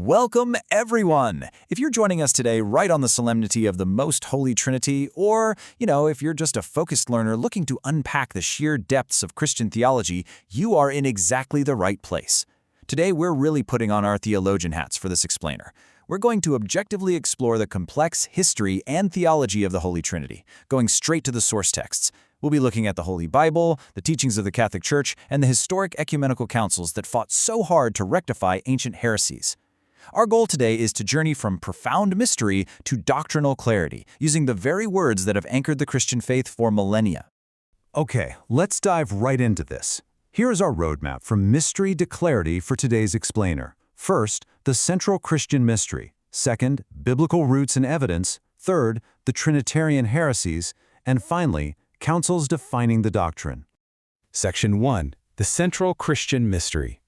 Welcome, everyone! If you're joining us today right on the Solemnity of the Most Holy Trinity, or, if you're just a focused learner looking to unpack the sheer depths of Christian theology, you are in exactly the right place. Today, we're really putting on our theologian hats for this explainer. We're going to objectively explore the complex history and theology of the Holy Trinity, going straight to the source texts. We'll be looking at the Holy Bible, the teachings of the Catholic Church, and the historic ecumenical councils that fought so hard to rectify ancient heresies. Our goal today is to journey from profound mystery to doctrinal clarity, using the very words that have anchored the Christian faith for millennia. Okay, let's dive right into this. Here is our roadmap from mystery to clarity for today's explainer. First, the central Christian mystery. Second, biblical roots and evidence. Third, the Trinitarian heresies. And finally, councils defining the doctrine. Section 1. The central Christian mystery.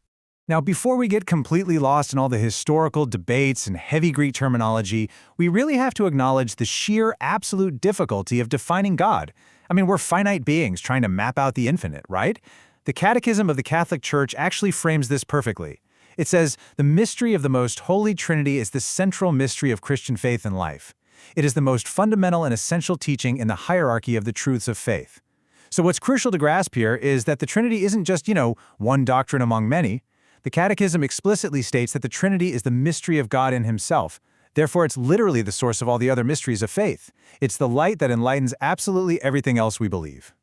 Now, before we get completely lost in all the historical debates and heavy Greek terminology, we really have to acknowledge the sheer absolute difficulty of defining God. We're finite beings trying to map out the infinite, right? The Catechism of the Catholic Church actually frames this perfectly. It says, "The mystery of the Most Holy Trinity is the central mystery of Christian faith and life. It is the most fundamental and essential teaching in the hierarchy of the truths of faith." So what's crucial to grasp here is that the Trinity isn't just, one doctrine among many. The Catechism explicitly states that the Trinity is the mystery of God in Himself. Therefore, it's literally the source of all the other mysteries of faith. It's the light that enlightens absolutely everything else we believe.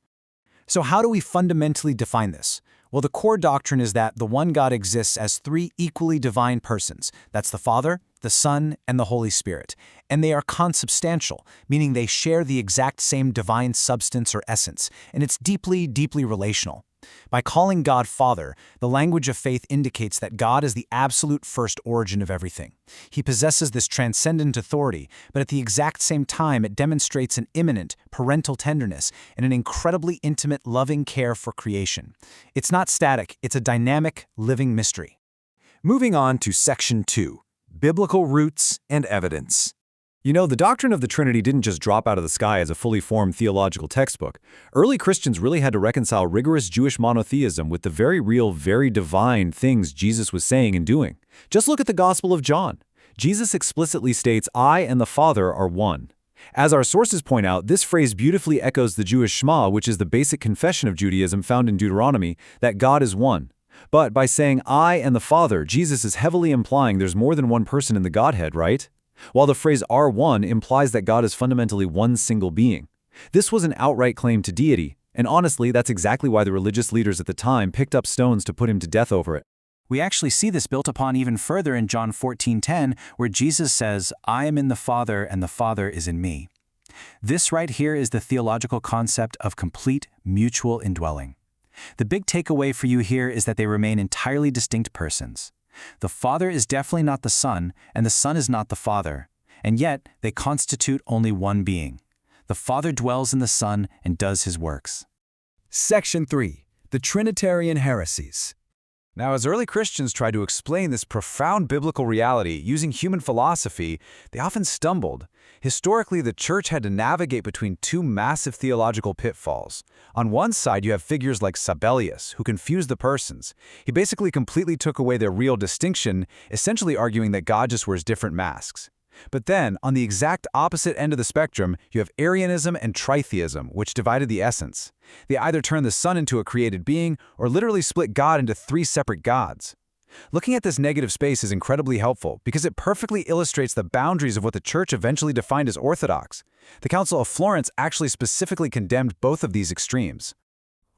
So how do we fundamentally define this? Well, the core doctrine is that the one God exists as three equally divine persons. That's the Father, the Son, and the Holy Spirit. And they are consubstantial, meaning they share the exact same divine substance or essence, and it's deeply, deeply relational. By calling God Father, the language of faith indicates that God is the absolute first origin of everything. He possesses this transcendent authority, but at the exact same time it demonstrates an immanent, parental tenderness and an incredibly intimate, loving care for creation. It's not static, it's a dynamic, living mystery. Moving on to Section 2. Biblical roots and evidence. The doctrine of the Trinity didn't just drop out of the sky as a fully formed theological textbook. Early Christians really had to reconcile rigorous Jewish monotheism with the very real, very divine things Jesus was saying and doing. Just look at the Gospel of John. Jesus explicitly states, "I and the Father are one." As our sources point out, this phrase beautifully echoes the Jewish Shema, which is the basic confession of Judaism found in Deuteronomy, that God is one. But by saying, "I and the Father," Jesus is heavily implying there's more than one person in the Godhead, right? While the phrase "are one" implies that God is fundamentally one single being. This was an outright claim to deity, and honestly, that's exactly why the religious leaders at the time picked up stones to put him to death over it. We actually see this built upon even further in John 14:10, where Jesus says, "I am in the Father and the Father is in me." This right here is the theological concept of complete mutual indwelling. The big takeaway for you here is that they remain entirely distinct persons. The Father is definitely not the Son, and the Son is not the Father, and yet they constitute only one being. The Father dwells in the Son and does His works. Section 3. The Trinitarian heresies. Now, as early Christians tried to explain this profound biblical reality using human philosophy, they often stumbled. Historically, the Church had to navigate between two massive theological pitfalls. On one side, you have figures like Sabellius, who confused the persons. He basically completely took away their real distinction, essentially arguing that God just wears different masks. But then, on the exact opposite end of the spectrum, you have Arianism and tritheism, which divided the essence. They either turned the Son into a created being, or literally split God into three separate gods. Looking at this negative space is incredibly helpful because it perfectly illustrates the boundaries of what the Church eventually defined as orthodox. The Council of Florence actually specifically condemned both of these extremes.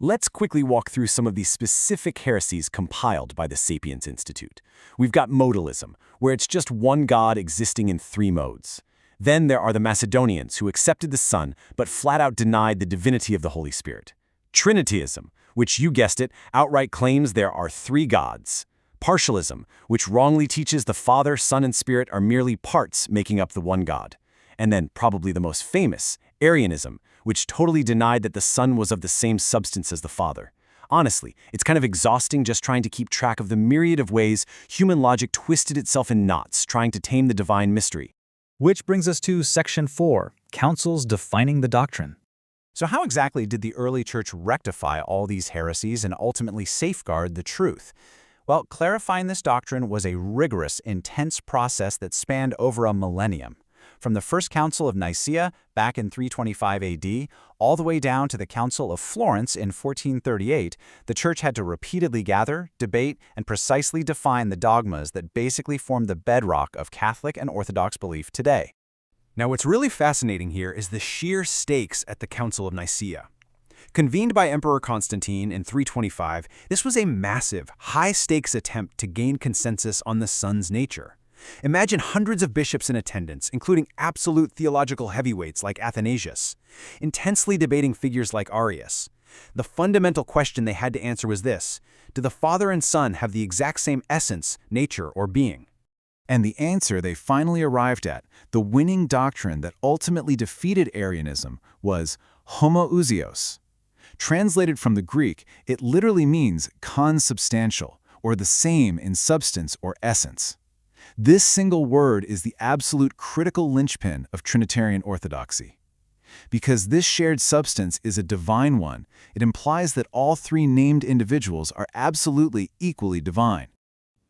Let's quickly walk through some of these specific heresies compiled by the Sapiens Institute. We've got modalism, where it's just one God existing in three modes. Then there are the Macedonians, who accepted the Son, but flat out denied the divinity of the Holy Spirit. Trinityism, which, you guessed it, outright claims there are three gods. Partialism, which wrongly teaches the Father, Son, and Spirit are merely parts making up the one God. And then, probably the most famous, Arianism, which totally denied that the Son was of the same substance as the Father. Honestly, it's kind of exhausting just trying to keep track of the myriad of ways human logic twisted itself in knots trying to tame the divine mystery. Which brings us to Section 4, Councils Defining the Doctrine. So how exactly did the early church rectify all these heresies and ultimately safeguard the truth? Well, clarifying this doctrine was a rigorous, intense process that spanned over a millennium. From the First Council of Nicaea back in 325 AD, all the way down to the Council of Florence in 1438, the Church had to repeatedly gather, debate, and precisely define the dogmas that basically form the bedrock of Catholic and Orthodox belief today. Now, what's really fascinating here is the sheer stakes at the Council of Nicaea. Convened by Emperor Constantine in 325, this was a massive, high-stakes attempt to gain consensus on the Son's nature. Imagine hundreds of bishops in attendance, including absolute theological heavyweights like Athanasius, intensely debating figures like Arius. The fundamental question they had to answer was this: do the Father and Son have the exact same essence, nature, or being? And the answer they finally arrived at, the winning doctrine that ultimately defeated Arianism, was homoousios. Translated from the Greek, it literally means consubstantial, or the same in substance or essence. This single word is the absolute critical linchpin of Trinitarian orthodoxy. Because this shared substance is a divine one, it implies that all three named individuals are absolutely equally divine.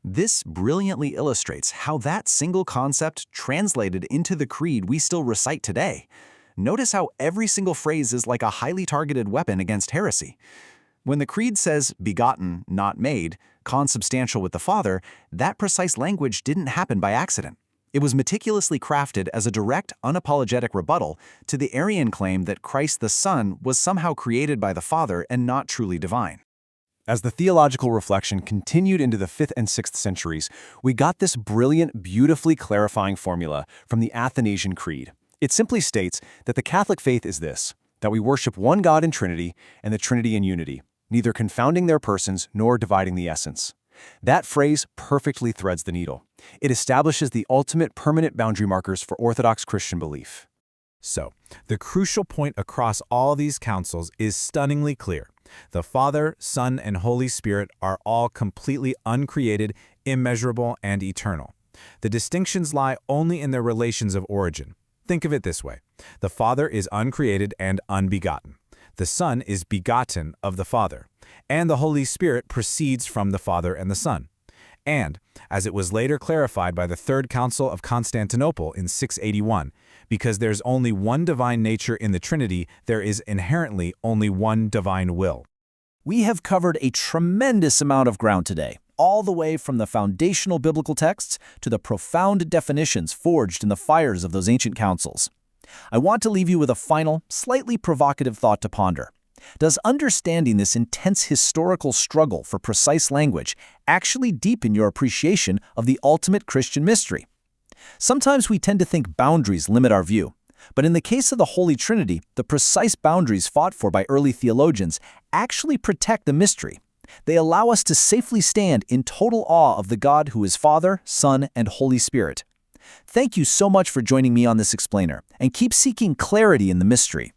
This brilliantly illustrates how that single concept translated into the creed we still recite today. Notice how every single phrase is like a highly targeted weapon against heresy. When the creed says begotten, not made, consubstantial with the Father, that precise language didn't happen by accident. It was meticulously crafted as a direct, unapologetic rebuttal to the Arian claim that Christ the Son was somehow created by the Father and not truly divine. As the theological reflection continued into the 5th and 6th centuries, we got this brilliant, beautifully clarifying formula from the Athanasian Creed. It simply states that the Catholic faith is this: that we worship one God in Trinity and the Trinity in unity, neither confounding their persons nor dividing the essence. That phrase perfectly threads the needle. It establishes the ultimate permanent boundary markers for Orthodox Christian belief. So, the crucial point across all these councils is stunningly clear. The Father, Son, and Holy Spirit are all completely uncreated, immeasurable, and eternal. The distinctions lie only in their relations of origin. Think of it this way: the Father is uncreated and unbegotten. The Son is begotten of the Father, and the Holy Spirit proceeds from the Father and the Son. And, as it was later clarified by the Third Council of Constantinople in 681, because there's only one divine nature in the Trinity, there is inherently only one divine will. We have covered a tremendous amount of ground today, all the way from the foundational biblical texts to the profound definitions forged in the fires of those ancient councils. I want to leave you with a final, slightly provocative thought to ponder. Does understanding this intense historical struggle for precise language actually deepen your appreciation of the ultimate Christian mystery? Sometimes we tend to think boundaries limit our view, but in the case of the Holy Trinity, the precise boundaries fought for by early theologians actually protect the mystery. They allow us to safely stand in total awe of the God who is Father, Son, and Holy Spirit. Thank you so much for joining me on this explainer, and keep seeking clarity in the mystery.